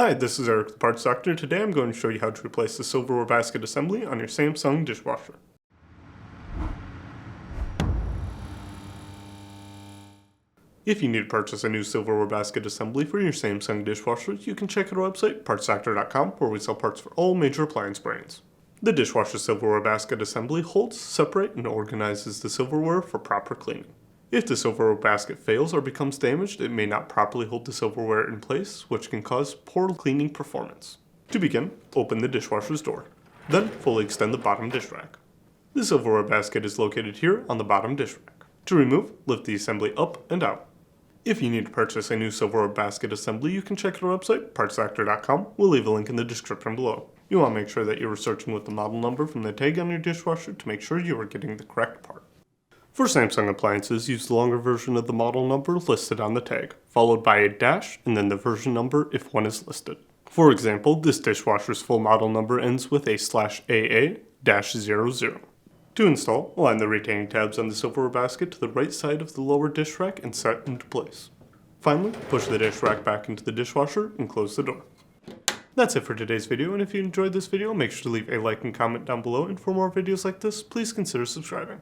Hi, this is Eric the Parts Doctor. Today I'm going to show you how to replace the Silverware Basket Assembly on your Samsung Dishwasher. If you need to purchase a new Silverware Basket Assembly for your Samsung Dishwasher, you can check out our website, partsdoctor.com, where we sell parts for all major appliance brands. The Dishwasher Silverware Basket Assembly holds, separates, and organizes the silverware for proper cleaning. If the silverware basket fails or becomes damaged, it may not properly hold the silverware in place, which can cause poor cleaning performance. To begin, open the dishwasher's door. Then, fully extend the bottom dish rack. The silverware basket is located here on the bottom dish rack. To remove, lift the assembly up and out. If you need to purchase a new silverware basket assembly, you can check out our website, partsdoctor.com. We'll leave a link in the description below. You want to make sure that you're searching with the model number from the tag on your dishwasher to make sure you are getting the correct part. For Samsung appliances, use the longer version of the model number listed on the tag, followed by a dash and then the version number if one is listed. For example, this dishwasher's full model number ends with a /AA-00. To install, align the retaining tabs on the silverware basket to the right side of the lower dish rack and set into place. Finally, push the dish rack back into the dishwasher and close the door. That's it for today's video, and if you enjoyed this video, make sure to leave a like and comment down below, and for more videos like this, please consider subscribing.